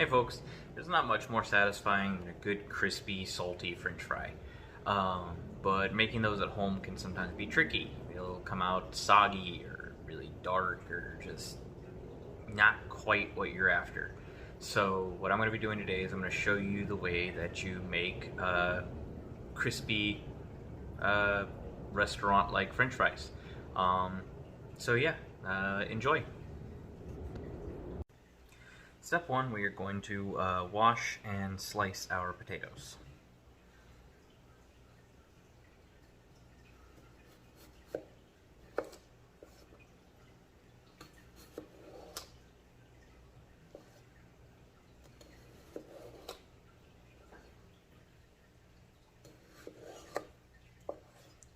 Hey folks, there's not much more satisfying than a good crispy, salty French fry. But making those at home can sometimes be tricky. They'll come out soggy or really dark or just not quite what you're after. So what I'm going to be doing today is I'm going to show you the way that you make crispy restaurant-like French fries. So yeah, enjoy. Step one, we are going to wash and slice our potatoes.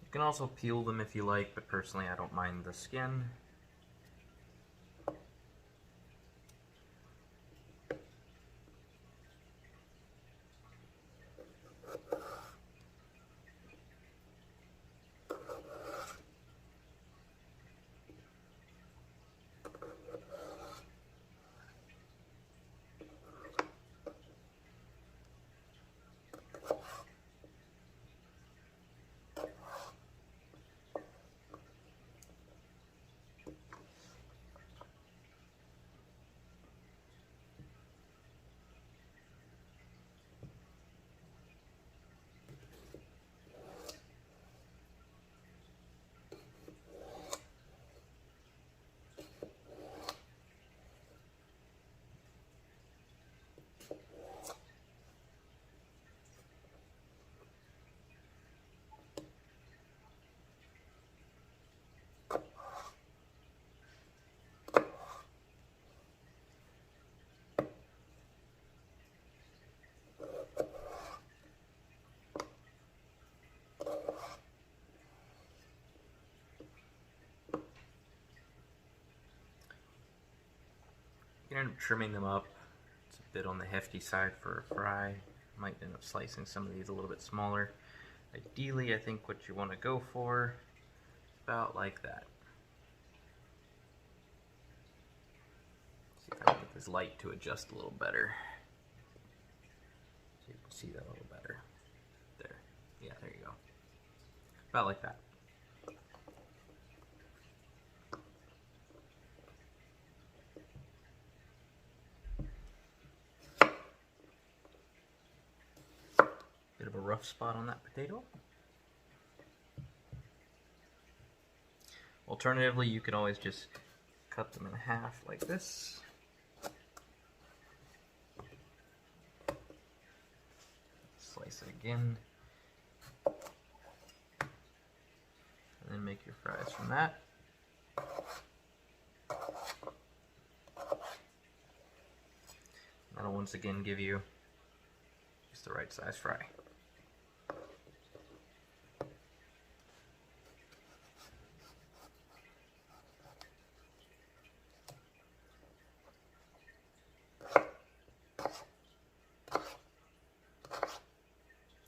You can also peel them if you like, but personally I don't mind the skin. You can end up trimming them up. It's a bit on the hefty side for a fry. Might end up slicing some of these a little bit smaller. Ideally, I think what you want to go for is about like that. See if I can get this light to adjust a little better. So you can see that a little better. There. Yeah, there you go. About like that. Bit of a rough spot on that potato. Alternatively, you could always just cut them in half like this. Slice it again. And then make your fries from that. That'll once again give you just the right size fry.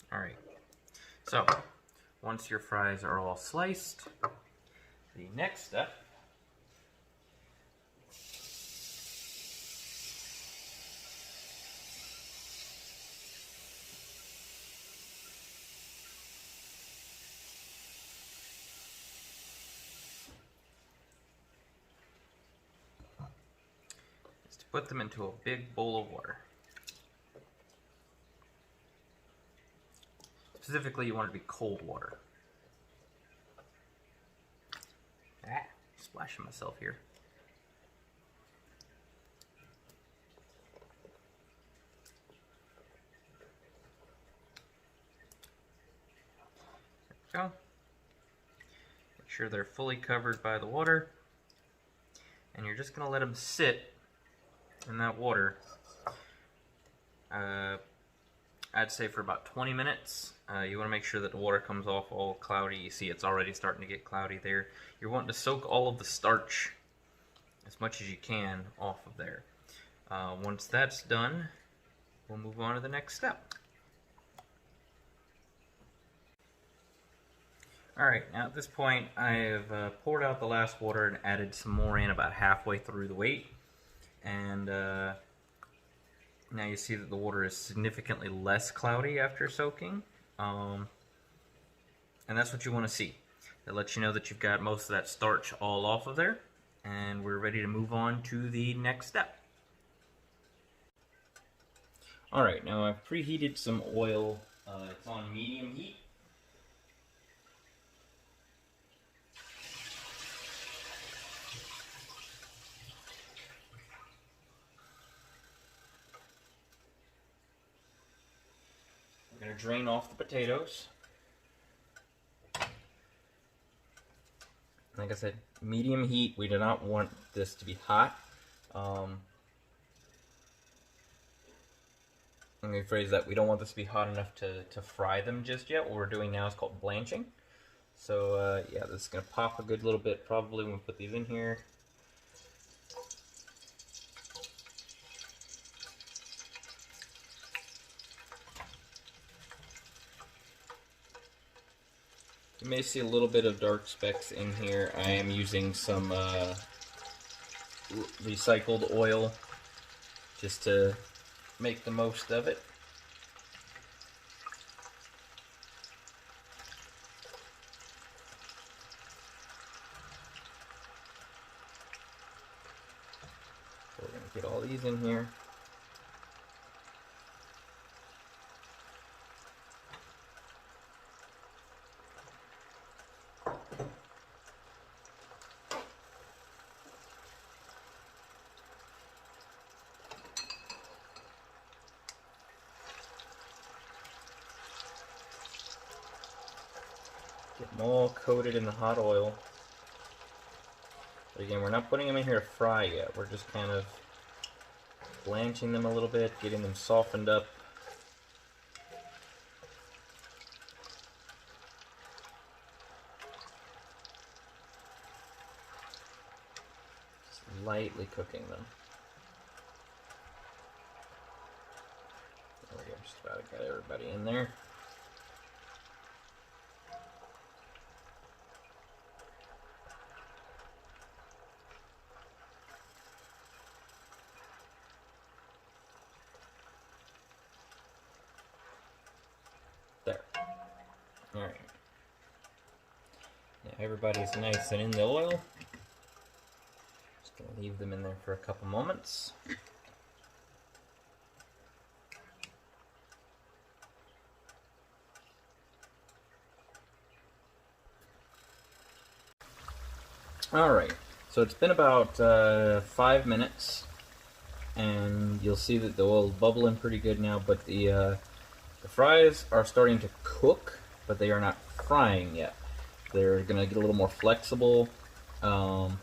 Alright, so once your fries are all sliced, the next step is to put them into a big bowl of water. Specifically, you want it to be cold water. Splashing myself here. There we go. Make sure they're fully covered by the water. And you're just going to let them sit in that water. I'd say for about 20 minutes. You want to make sure that the water comes off all cloudy. You see it's already starting to get cloudy there. You're wanting to soak all of the starch as much as you can off of there. Once that's done, we'll move on to the next step. Alright, now at this point I have poured out the last water and added some more in about halfway through the weight. And now Now you see that the water is significantly less cloudy after soaking, and that's what you want to see. It lets you know that you've got most of that starch all off of there, and we're ready to move on to the next step. Alright, now I've preheated some oil. It's on medium heat. We're going to drain off the potatoes. Like I said, medium heat. We do not want this to be hot. Let me rephrase that. We don't want this to be hot enough to fry them just yet. What we're doing now is called blanching. So yeah, this is going to pop a good little bit probably when we put these in here. You may see a little bit of dark specks in here. I am using some recycled oil just to make the most of it. So we're going to get all these in here. Get them all coated in the hot oil. But again, we're not putting them in here to fry yet. We're just kind of blanching them a little bit, getting them softened up. Just lightly cooking them. There we go, just about got everybody in there. There. Alright. Now everybody's nice and in the oil. Just going to leave them in there for a couple moments. Alright, so it's been about 5 minutes, and you'll see that the oil's bubbling pretty good now, but the fries are starting to cook, but they are not frying yet. They're going to get a little more flexible, and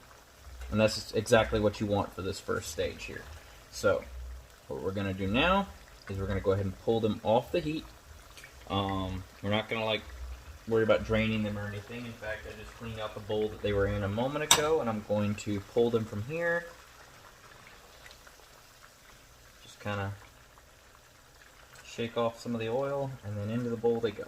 that's exactly what you want for this first stage here. So, what we're going to do now is we're going to go ahead and pull them off the heat. We're not going to worry about draining them or anything. In fact, I just cleaned out the bowl that they were in a moment ago, and I'm going to pull them from here. Just kind of shake off some of the oil, and then into the bowl they go.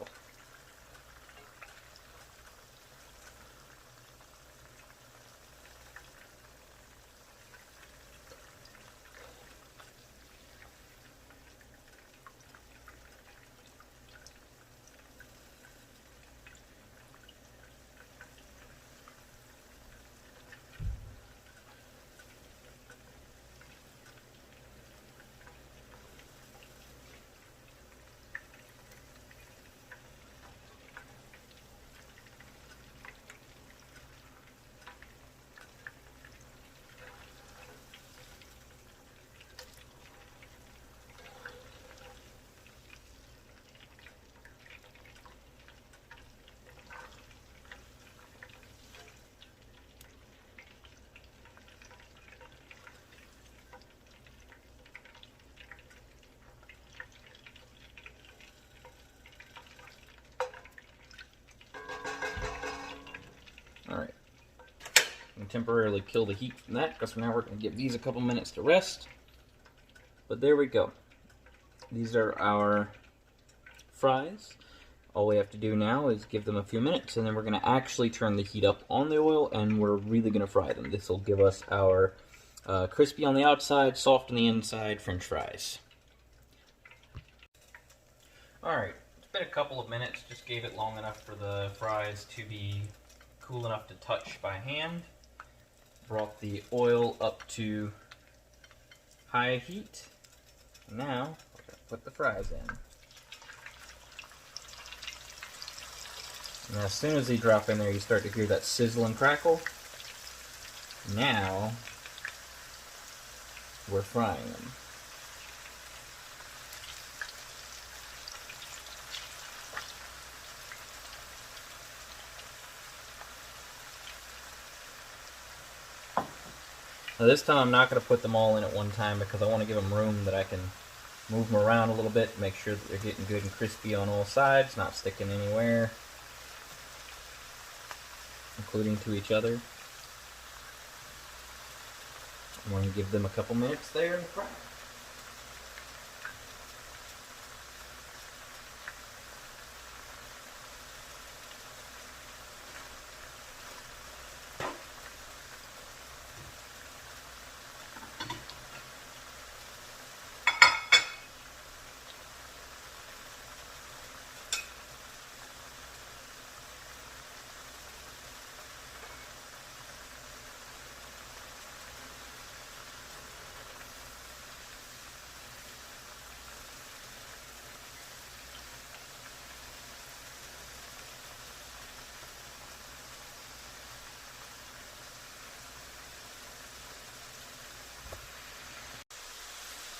Alright, I'm going to temporarily kill the heat from that, because now we're going to give these a couple minutes to rest. But there we go. These are our fries. All we have to do now is give them a few minutes, and then we're going to actually turn the heat up on the oil, and we're really going to fry them. This will give us our crispy on the outside, soft on the inside French fries. Alright, it's been a couple of minutes, just gave it long enough for the fries to be cool enough to touch by hand. Brought the oil up to high heat. Now, we're going to put the fries in. And as soon as they drop in there, you start to hear that sizzle and crackle. Now, we're frying them. Now this time I'm not going to put them all in at one time because I want to give them room that I can move them around a little bit, make sure that they're getting good and crispy on all sides, not sticking anywhere, including to each other. I'm going to give them a couple minutes there and fry.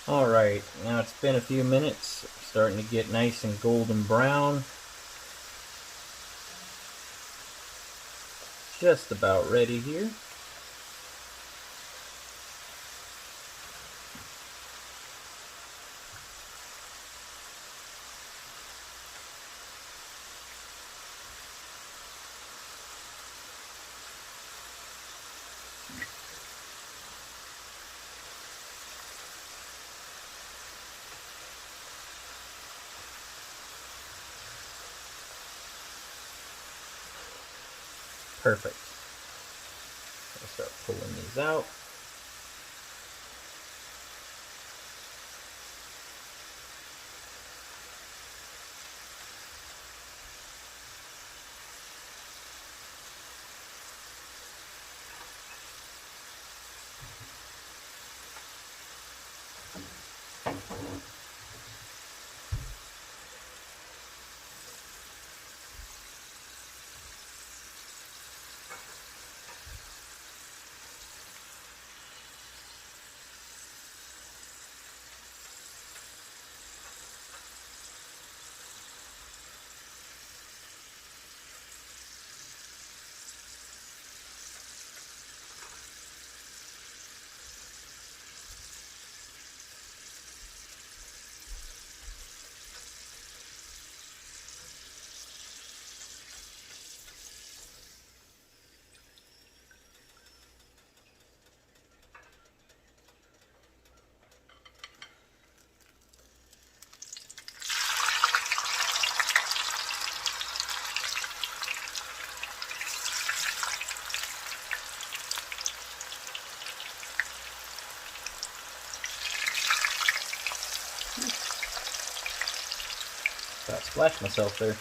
Alright, now it's been a few minutes, starting to get nice and golden brown. Just about ready here. Perfect. I'll start pulling these out. I splashed myself there.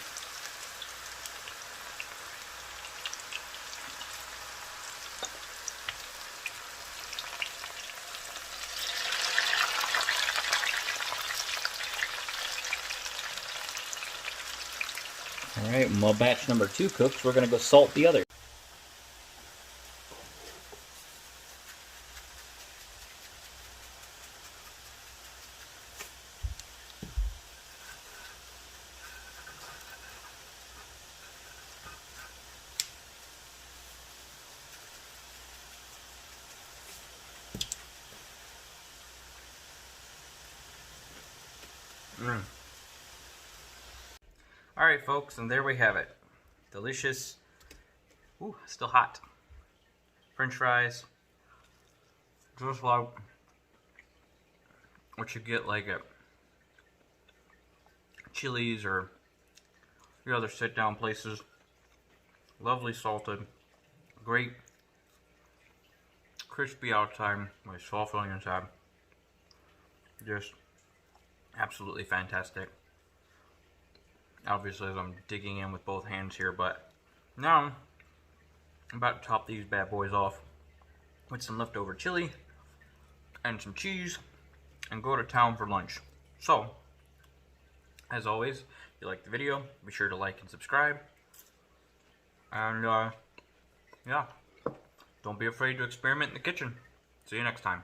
Alright, while batch number 2 cooks, we're going to go salt the other. Alright folks, and there we have it. Delicious, ooh, still hot, French fries. Just like what you get like at Chili's or your other sit-down places. Lovely salted, great crispy outside, with soft filling inside. Just absolutely fantastic. obviously, as I'm digging in with both hands here, but now I'm about to top these bad boys off with some leftover chili and some cheese and go to town for lunch. So, as always, if you like the video, be sure to like and subscribe. And, yeah, don't be afraid to experiment in the kitchen. See you next time.